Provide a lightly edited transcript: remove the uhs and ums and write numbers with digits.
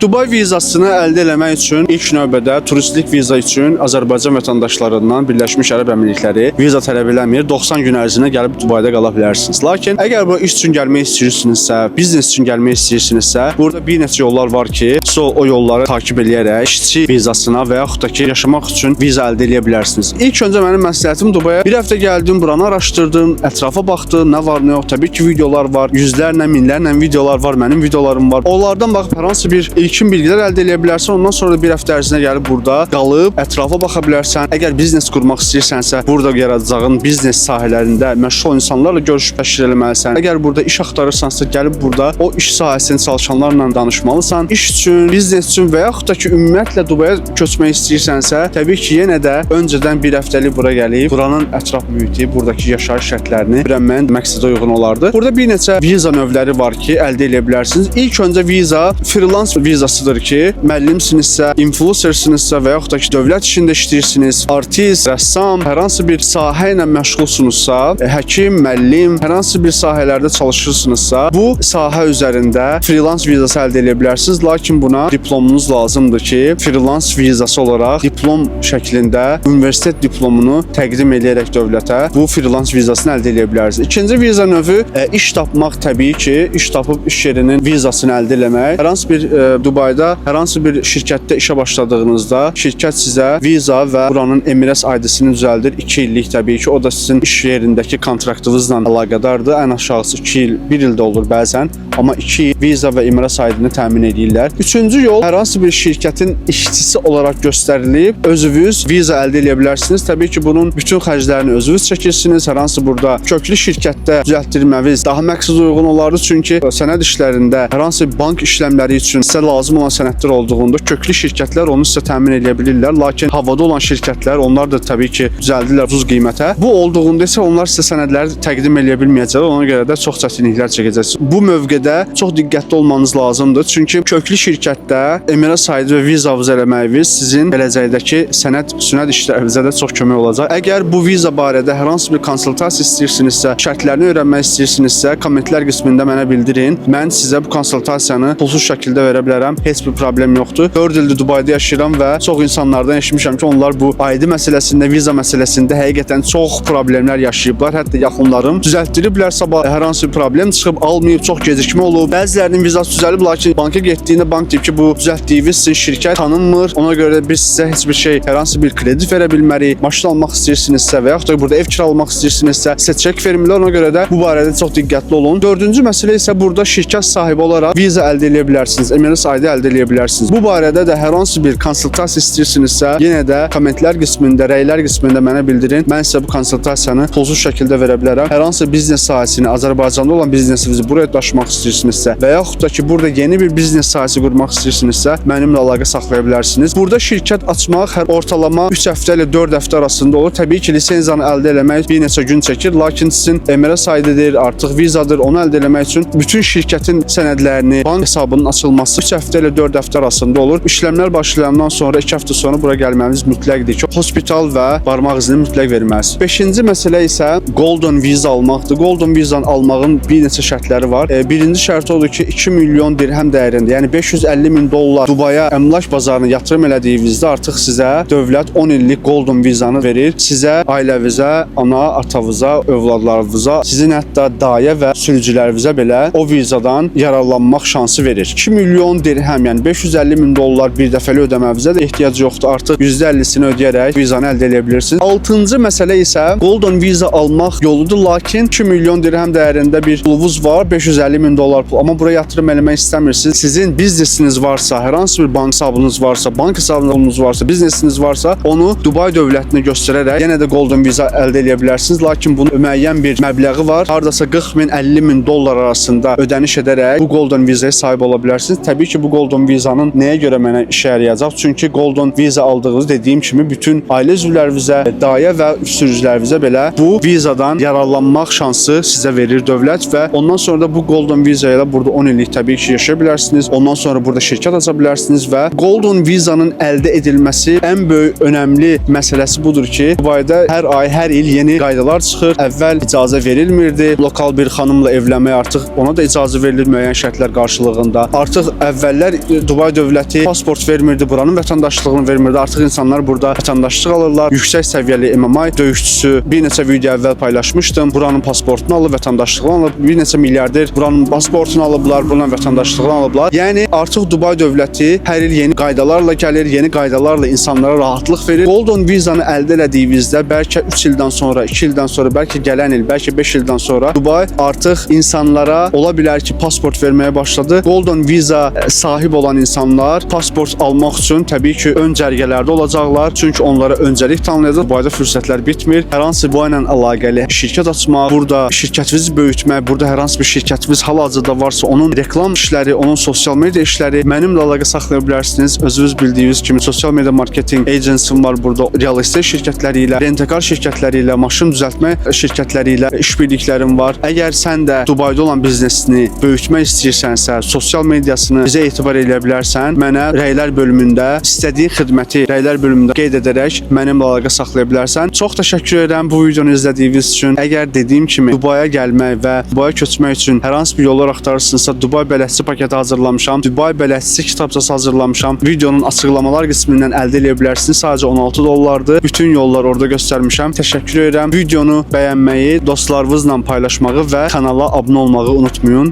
Dubai vizasını əldə etmək üçün ilk növbədə turistlik viza üçün Azərbaycan vətəndaşlarından Birləşmiş Ərəb Əmirlikləri viza tələb eləmir. 90 gün ərzində gəlib Dubayda qala bilərsiniz. Lakin əgər bu iş üçün gəlmək istəyirsinizsə, biznes üçün gəlmək istəyirsinizsə, burada bir neçə yollar var ki, o yolları takib edərək işçi vizasına və yaxud da ki, yaşamaq üçün viza əldə edə bilərsiniz. İlk öncə mənim məsləhətim Dubaya bir həftə gəldim, buranı araşdırdım, ətrafa baxdım, nə var, nə yox. Təbii ki, videolar var, yüzlərlə, minlərlə videolar var, mənim videolarım var. Onlardan baxıb hər hansı bir ilkin bilgilər əldə edə bilərsən. Ondan sonra da bir həftə ərzində gəlib burada qalıb ətrafa baxa bilərsən. Əgər biznes qurmaq istəyirsənsə, burada yaradacağın biznes sahələrində məşğul insanlarla görüşüb təşkil etməlisən. Əgər burada iş axtarırsansa, gəlib burada o iş sahəsində çalışanlarla danışmalısan. İş üçün, biznes üçün və yaxud da ki, ümumiyyətlə Dubaya köçmək istəyirsənsə, təbii ki, yenə də öncədən bir həftəlik bura gəlib, buranın ətraf mühiti, buradakı yaşayış şərtlərini öyrənməyin məqsədə uyğun olardı. Burada bir neçə viza növləri var ki, əldə edə bilərsiniz. İlk öncə viza freelance vizasıdır ki, müəllimsinizsə, influencersinizsə və yaxud da ki, dövlət işində işləyirsiniz, artist, rəssam, hər hansı bir sahə ilə məşğulsunuzsa, həkim, müəllim, hər hansı bir sahələrdə çalışırsınızsa, bu sahə üzərində freelance vizası əldə edə bilərsiniz. Lakin buna diplomunuz lazımdır ki, freelance vizası olaraq diplom şəklində universitet diplomunu təqdim edərək dövlətə bu freelance vizasını əldə edə bilərsiniz. İkinci viza növü iş tapmaq, təbii ki, iş tapıb iş yerinin vizasını əldə etmək. Hər hansı bir Dubayda hər hansı bir şirkətdə işə başladığınızda şirkət sizə viza və buranın Emires ID-sini düzəldir. 2 illik təbii ki, o da sizin iş yerindəki kontraktınızla əlaqədardır. Ən aşağısı 2 il, 1 il də olur bəzən, amma 2 il viza və Emires ID-ni təmin edirlər. Üçüncü yol, hər hansı bir şirkətin işçisi olaraq göstərilib özünüz viza əldə edə bilərsiniz. Təbii ki, bunun bütün xərclərini özünüz çəkirsiniz. Hər hansı burada köklü şirkətdə düzəltdirməniz daha məqsədə uyğun olardı. Çünki sənəd işlərində hər hansı bank işləmləri üçün sizə lazım olan sənədlər olduğunda köklü şirkətlər onu sizə təmin edə bilirlər. Lakin havada olan şirkətlər, onlar da təbii ki, düzəldirlər ucuz qiymətə. Bu olduğunda isə onlar sizə sənədləri təqdim edə bilməyəcəklər. Ona görə də çox çətinliklər çəkəcəksiniz. Bu mövqedə çox diqqətli olmanız lazımdır. Çünki köklü şirkətdə Emires ID və viza eləməyiniz sizin gələcəkdəki sənəd işlərinizə də çox kömək olacaq. Əgər bu viza barədə hər hansı bir konsultasiya istəyirsinizsə, şərtlərini öyrənmək istəyirsinizsə, kommentlər qismində mənə bildirin. Mən sizə bu konsultasiyanı pulsuz şəkildə verə bilərəm. Heç bir problem yoxdur. 4 ildir Dubayda yaşayıram və çox insanlardan eşitmişəm ki, onlar bu ID məsələsində, viza məsələsində həqiqətən çox problemlər yaşayıblar. Hətta yaxınlarım düzəltdiriblər, sabah hər hansı bir problem çıxıb almayıb, çox gecikmə olub. Bəzilərinin vizası düzəlib, lakin banka getdiyində bank deyib ki, bu düzəltdiyiniz sizin şirkət tanınmır. Ona görə də biz sizə heç bir şey, hər hansı bir kredit verə bilmərik. Maşın almaq istəyirsinizsə və yaxud da burada ev kiralamaq istəyirsinizsə, sizə çek vermirlər. Ona görə də bu barədə çox diqqətli olun. Dördüncü məsələ isə burada şirkət sahibi olaraq viza əldə edə bilərsiniz. Emires ID əldə edə bilərsiniz. Bu barədə də hər hansı bir konsultasiya istəyirsinizsə, yenə də kommentlər qismində, rəylər qismində mənə bildirin. Mən sizə bu konsultasiyanı pulsuz şəkildə verə bilərəm. Hər hansı biznes sahəsini, Azərbaycanda olan biznesinizi buraya daşımaq istəyirsinizsə və yaxud da ki, burada yeni bir biznes sahəsi qurmaq istəyirsinizsə, mənimlə əlaqə saxlaya bilərsiniz. Burada şirkət açmaq hər ortalama 3 həftə ilə 4 həftə arasında olur. Təbii ki, lisenziyanı əldə etmək bir neçə gün çəkir, lakin sizin Emires ID-dir, artıq vizadır, onu əldə etmək üçün bütün şirkətin sənədlərini, bank hesabının açılması 3 həftə ilə 4 həftə arasında olur. İşləmlər başlayandan sonra 2 həftə sonra bura gəlməniz mütləqdir ki, hospital və barmaq izini mütləq verməlisiniz. 5-ci məsələ isə Golden viza almaqdır. Golden vizanı almağın bir neçə şərtləri var. Birinci şərt odur ki, 2 milyon dirhəm dəyərində, yəni 550 min dollar Dubaya əmlak bazarına yatırım elədiyinizdə artıq sizə dövlət 10 illik Golden vizanı verir. Sizə, ailəvizə, ana, atavıza, övladlarınıza, sizin hətta dayə və sürücülərinizə belə o vizadan yararlanmaq şansı verir. 2 milyon dirhəm, yəni 550 min dollar bir dəfəli ödəmənizə də ehtiyac yoxdur. Artıq %50'sini ödəyərək vizanı əldə edə bilirsiniz. 6-cı məsələ isə Golden viza almaq yoludur, lakin 2 milyon dirhəm dəyərində bir pulunuz var, 550 min dollar pul. Amma buraya yatırım eləmək istəmirsiniz. Sizin biznesiniz varsa, hər hansı bir bank hesabınız varsa, bank hesabınız varsa, biznesiniz varsa, onu Dubai dövlətinə göstərərək yenə də Golden viza əldə edə bilərsiniz. Lakin bunun müəyyən bir məbləği var. Hardasa 40 min, 50 min dollar arasında ödəniş edərək bu Golden vizaya sahib ola bilərsiniz. Təbii ki, bu Golden vizanın nəyə görə mənə işə yarayacaq? Çünki Golden viza aldığınız, dediyim kimi, bütün ailə üzvlərinizə, dayə və sürücülərinizə belə bu vizadan yararlanmaq şansı sizə verir dövlət və ondan sonra da bu Golden viza ilə burada 10 illik təbii ki, yaşaya bilərsiniz. Ondan sonra burada şirkət aça bilərsiniz və Golden vizanın əldə edilməsi ən böyük önəmli məsələsi budur ki, Dubayda hər ay, hər il yeni qaydalar çıxır. Əvvəl icazə verilmirdi. Lokal bir xanımla evlənmək artıq ona da icazə verilir müəyyən şərtlər qarşılığında. Artıq əvvəl əvvəllər Dubay dövləti pasport vermirdi, buranın vətəndaşlığını vermirdi. Artıq insanlar burada vətəndaşlıq alırlar. Yüksək səviyyəli MMA döyüşçüsü bir neçə video əvvəl paylaşmışdım. Buranın pasportunu alıb, vətəndaşlığını alıb, bir neçə milyarder buranın pasportunu alıblar, buranın vətəndaşlığını alıblar. Yəni artıq Dubay dövləti hər il yeni qaydalarla gəlir, yeni qaydalarla insanlara rahatlıq verir. Golden vizanı əldə elədiyinizdə bəlkə 3 ildən sonra, 2 ildən sonra, bəlkə gələn il, bəlkə 5 ildən sonra Dubay artıq insanlara ola bilər ki, pasport verməyə başladı. Golden viza sahib olan insanlar pasport almaq üçün təbii ki, ön cərgələrdə olacaqlar. Çünki onlara öncəlik tanınacaq. Dubayda fürsətlər bitmir. Hər hansı bu ilə əlaqəli şirkət açmaq, burada şirkətinizi böyütmək, burada hər hansı bir şirkətiniz hal-hazırda varsa, onun reklam işləri, onun sosial media işləri mənimlə əlaqə saxlaya bilərsiniz. Özünüz bildiyiniz kimi sosial media marketing agency var burada. Real estate şirkətləri ilə, rentekar şirkətləri ilə, maşın düzəltmə şirkətləri ilə işbirliklərim var. Əgər sən də Dubayda olan biznesini böyütmək istəyirsənsə, sosial mediasını bizə etibar edə bilərsən. Mənə rəylər bölümündə istədiyin xidməti rəylər bölümündə qeyd edərək mənimlə əlaqə saxlaya bilərsən. Çox təşəkkür edirəm bu videonu izlədiyiniz üçün. Əgər dediyim kimi Dubaya gəlmək və Dubaya köçmək üçün hər hansı bir yollar axtarırsınızsa, Dubay bələdçi paketi hazırlamışam. Dubay bələdçisi kitabçası hazırlamışam. Videonun açıqlamalar qismindən əldə edə bilərsiniz. Sadəcə 16 dollardır. Bütün yollar orada göstərmişəm. Təşəkkür edirəm. Videonu bəyənməyi, dostlarınızla paylaşmağı və kanala abunə olmağı unutmayın.